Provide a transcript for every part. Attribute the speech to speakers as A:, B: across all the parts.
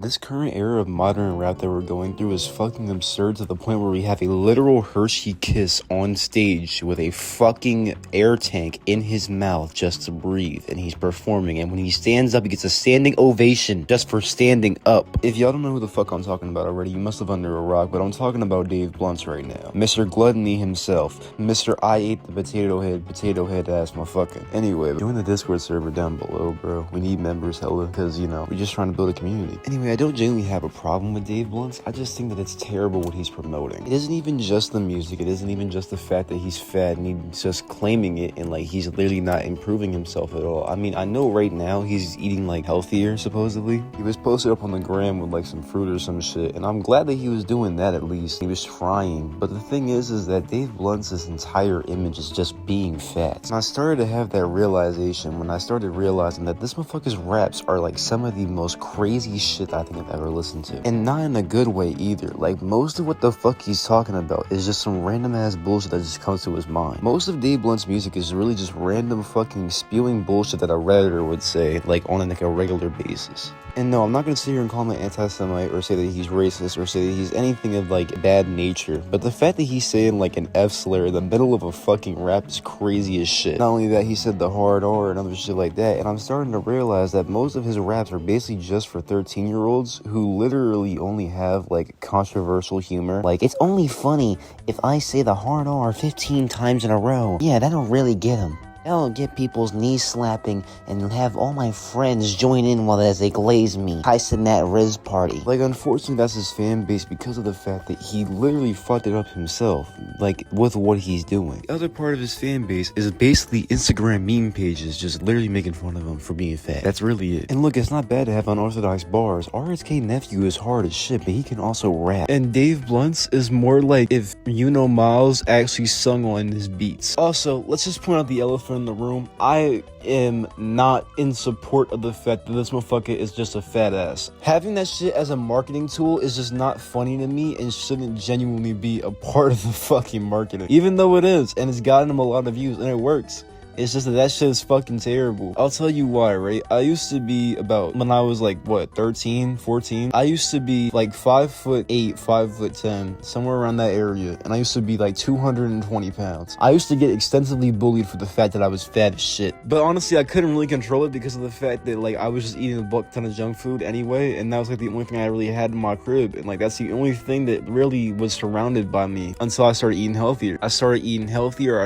A: This current era of modern rap that we're going through is fucking absurd to the point where we have a literal Hershey Kiss on stage with a fucking air tank in his mouth just to breathe, and he's performing, and when he stands up, he gets a standing ovation just for standing up. If y'all don't know who the fuck I'm talking about already, you must live under a rock, but I'm talking about Dave Blunts right now. Mr. Gluttony himself. Mr. I ate the potato head ass motherfucker. Anyway, join the Discord server down below, bro. We need members hella, because, you know, we're just trying to build a community. Anyway, I don't genuinely have a problem with Dave Blunts. I just think that it's terrible what he's promoting. It isn't even just the music. It isn't even just the fact that he's fat and he's just claiming it and like he's literally not improving himself at all. I mean, I know right now he's eating like healthier, supposedly. He was posted up on the gram with like some fruit or some shit, and I'm glad that he was doing that at least. He was trying. But the thing is that Dave Blunts' entire image is just being fat. And I started to have that realization when I started realizing that this motherfucker's raps are like some of the most crazy shit I think I've ever listened to. And not in a good way either. Like, most of what the fuck he's talking about is just some random ass bullshit that just comes to his mind. Most of Dave Blunt's music is really just random fucking spewing bullshit that a Redditor would say, like, on like a regular basis. And no, I'm not gonna sit here and call him an anti-Semite or say that he's racist or say that he's anything of like bad nature, but the fact that he's saying like an F slur in the middle of a fucking rap is crazy as shit. Not only that, he said the hard R and other shit like that, and I'm starting to realize that most of his raps are basically just for 13-year-olds who literally only have like controversial humor. Like, it's only funny if I say the hard R 15 times in a row. Yeah, that'll really get him. That'll get people's knees slapping and have all my friends join in while as they glaze me. Tyson that Riz party. Like, unfortunately, that's his fan base because of the fact that he literally fucked it up himself, like, with what he's doing. The other part of his fan base is basically Instagram meme pages just literally making fun of him for being fat. That's really it. And look, it's not bad to have unorthodox bars. RSK Nephew is hard as shit, but he can also rap. And Dave Blunts is more like if Miles actually sung on his beats. Also, let's just point out the elephant in the room. I am not in support of the fact that this motherfucker is just a fat ass. Having that shit as a marketing tool is just not funny to me and shouldn't genuinely be a part of the fucking marketing. Even though it is, and it's gotten him a lot of views, and it works. It's just that shit is fucking terrible. I'll tell you why, right? I used to be about, when I was like, what, 13, 14? I used to be like 5'8", 5'10", somewhere around that area. And I used to be like 220 pounds. I used to get extensively bullied for the fact that I was fat as shit. But honestly, I couldn't really control it because of the fact that like I was just eating a buck ton of junk food anyway. And that was like the only thing I really had in my crib. And like that's the only thing that really was surrounded by me until I started eating healthier. I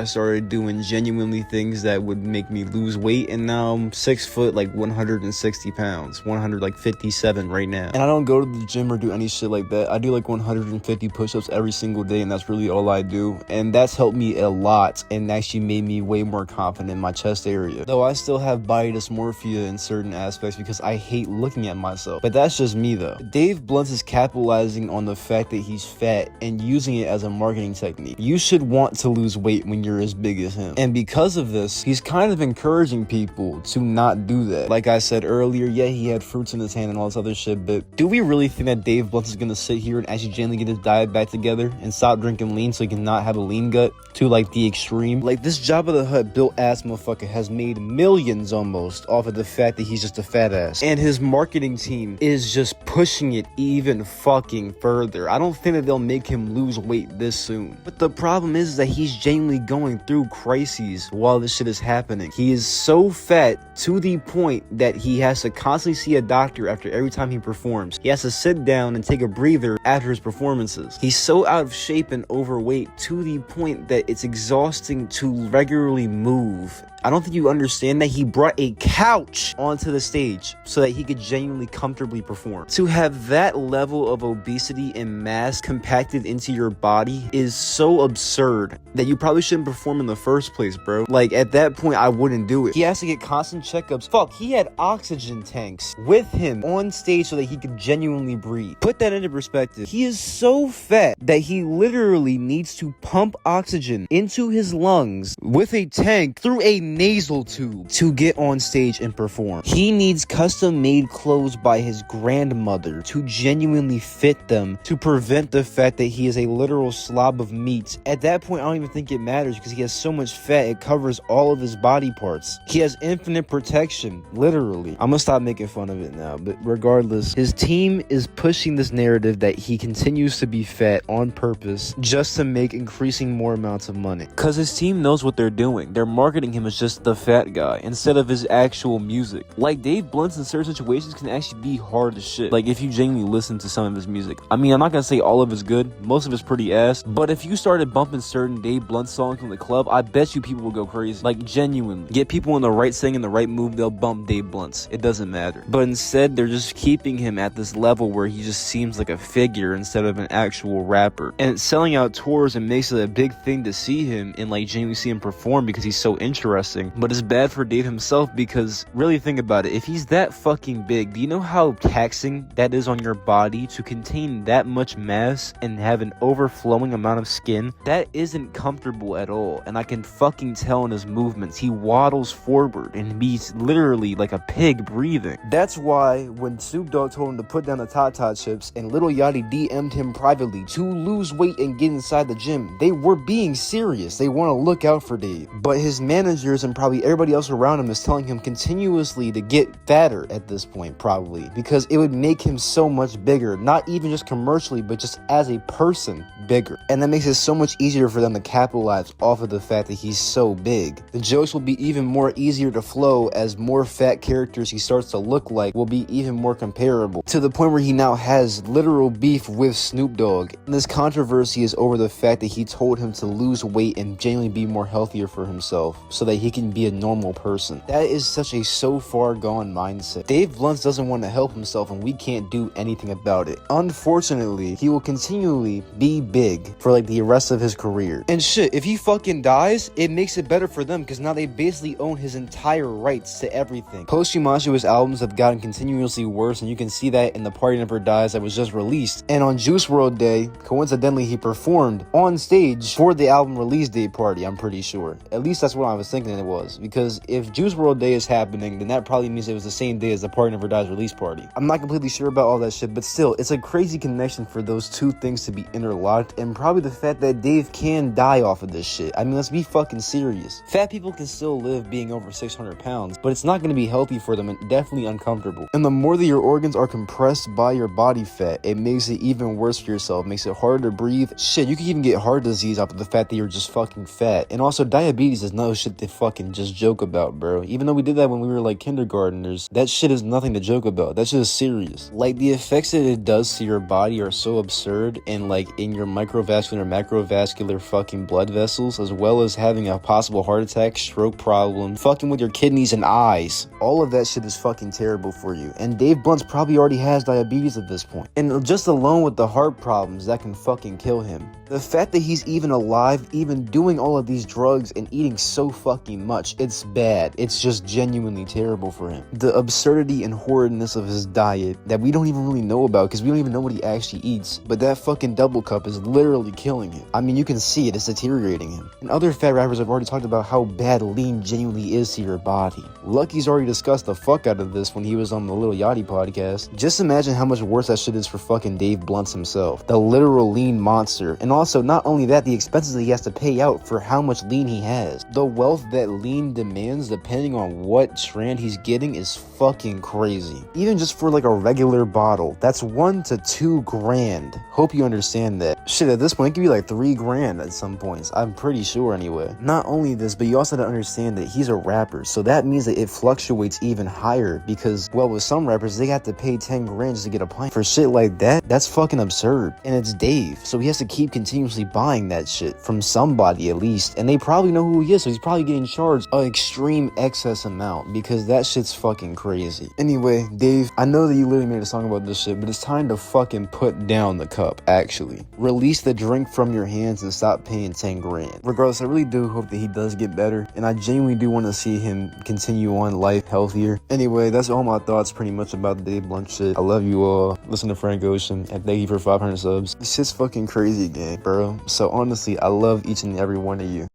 A: started doing genuinely things that would make me lose weight, and now I'm 6 foot, like 160 pounds, 157 right now. And I don't go to the gym or do any shit like that. I do like 150 push-ups every single day, and that's really all I do. And that's helped me a lot and actually made me way more confident in my chest area. Though I still have body dysmorphia in certain aspects because I hate looking at myself. But that's just me though. Dave Blunts is capitalizing on the fact that he's fat and using it as a marketing technique. You should want to lose weight when you're as big as him. And because of this, he's kind of encouraging people to not do that. Like I said earlier, yeah, he had fruits in his hand and all this other shit, but do we really think that Dave Blunts is gonna sit here and actually genuinely get his diet back together and stop drinking lean so he can not have a lean gut to like the extreme? Like, this Jabba the Hutt built ass motherfucker has made millions almost off of the fact that he's just a fat ass, and his marketing team is just pushing it even fucking further. I don't think that they'll make him lose weight this soon. But the problem is that he's genuinely going through crises while this shit is happening. He is so fat to the point that he has to constantly see a doctor after every time he performs. He has to sit down and take a breather after his performances. He's so out of shape and overweight to the point that it's exhausting to regularly move. I don't think you understand that he brought a couch onto the stage so that he could genuinely comfortably perform. To have that level of obesity and mass compacted into your body is so absurd that you probably shouldn't perform in the first place, bro. Like, at that point, I wouldn't do it. He has to get constant checkups. Fuck, he had oxygen tanks with him on stage so that he could genuinely breathe. Put that into perspective. He is so fat that he literally needs to pump oxygen into his lungs with a tank through a nasal tube to get on stage and perform. He needs custom made clothes by his grandmother to genuinely fit them to prevent the fact that he is a literal slob of meat. At that point, I don't even think it matters because he has so much fat, it covers all of his body parts. He has infinite protection, literally. I'm gonna stop making fun of it now, but regardless, his team is pushing this narrative that he continues to be fat on purpose just to make increasing more amounts of money. Cause his team knows what they're doing. They're marketing him as just the fat guy instead of his actual music. Like, Dave Blunt's in certain situations can actually be hard as shit. Like, if you genuinely listen to some of his music. I mean, I'm not gonna say all of it's good. Most of it's pretty ass. But if you started bumping certain Dave Blunt songs in the club, I bet you people will go crazy. Like, genuinely. Get people in the right setting, in the right mood, they'll bump Dave Blunt's. It doesn't matter. But instead, they're just keeping him at this level where he just seems like a figure instead of an actual rapper. And it's selling out tours and makes it a big thing to see him and like genuinely see him perform because he's so interesting. But it's bad for Dave himself because really think about it. If he's that fucking big, do you know how taxing that is on your body to contain that much mass and have an overflowing amount of skin? That isn't comfortable at all. And I can fucking tell in his movements. He waddles forward and he's literally like a pig breathing. That's why when Snoop Dogg told him to put down the Tata chips and Lil Yachty DM'd him privately to lose weight and get inside the gym, they were being serious. They want to look out for Dave. But his managers and probably everybody else around him is telling him continuously to get fatter at this point, probably, because it would make him so much bigger, not even just commercially, but just as a person bigger. And that makes it so much easier for them to capitalize off of the fact that he's so big. The jokes will be even more easier to flow as more fat characters he starts to look like will be even more comparable, to the point where he now has literal beef with Snoop Dogg. And this controversy is over the fact that he told him to lose weight and genuinely be more healthier for himself so that he can be a normal person. That is such a so far gone mindset. Dave Blunt doesn't want to help himself and we can't do anything about it. Unfortunately, he will continually be big for like the rest of his career. And shit, if he fucking dies, it makes it better for them because now they basically own his entire rights to everything. Posthumous albums have gotten continuously worse, and you can see that in The Party Never Dies that was just released. And on Juice WRLD Day, coincidentally, he performed on stage for the album release day party, I'm pretty sure. At least that's what I was thinking it was. Because if Juice WRLD Day is happening, then that probably means it was the same day as The Party Never Dies release party. I'm not completely sure about all that shit, but still, it's a crazy connection for those two things to be interlocked, and probably the fact that Dave can die off of this shit. I mean, let's be fucking serious. Fat people can still live being over 600 pounds, but it's not going to be healthy for them and definitely uncomfortable. And the more that your organs are compressed by your body fat, it makes it even worse for yourself. It makes it harder to breathe. Shit, you can even get heart disease off of the fact that you're just fucking fat. And also, diabetes is no shit to fucking just joke about, bro. Even though we did that when we were like kindergartners, that shit is nothing to joke about. That shit is serious. Like, the effects that it does to your body are so absurd, and like in your microvascular, macrovascular fucking blood vessels, as well as having a possible heart attack, stroke problem, fucking with your kidneys and eyes. All of that shit is fucking terrible for you. And Dave Blunt probably already has diabetes at this point. And just alone with the heart problems, that can fucking kill him. The fact that he's even alive, even doing all of these drugs and eating so fucking much, it's bad. It's just genuinely terrible for him. The absurdity and horridness of his diet that we don't even really know about because we don't even know what he actually eats. But that fucking double cup is literally killing him. I mean, you can see it. It's deteriorating him. And other fat rappers have already talked about how bad lean genuinely is to your body. Lucky's already discussed the fuck out of this when he was on the Lil Yachty podcast. Just imagine how much worse that shit is for fucking Dave Blunt himself. The literal lean monster. And also, not only that, the expenses that he has to pay out for how much lean he has. The wealth that lean demands, depending on what strand he's getting, is fucking crazy. Even just for like a regular bottle, that's $1 to $2 grand. Hope you understand that. Shit, at this point, it could be like $3 grand at some points. I'm pretty sure anyway. Not only this, but you also have to understand that he's a rapper. So that means that it fluctuates even higher because, well, with some rappers, they have to pay 10 grand just to get a pint. For shit like that, that's fucking absurd. And it's Dave. So he has to keep continuously buying that shit from somebody at least. And they probably know who he is. So he's probably getting charged an extreme excess amount because that shit's fucking crazy. Anyway, Dave, I know that you literally made a song about this shit, but it's time to fucking put down the cup, actually. Release the drink from your hands and stop paying 10 grand. Regardless, I really do hope that he does get better, and I genuinely do want to see him continue on life healthier. Anyway, that's all my thoughts pretty much about the Dave Blunt shit. I love you all. Listen to Frank Ocean, and thank you for 500 subs. This shit's fucking crazy, gang, bro. So honestly, I love each and every one of you.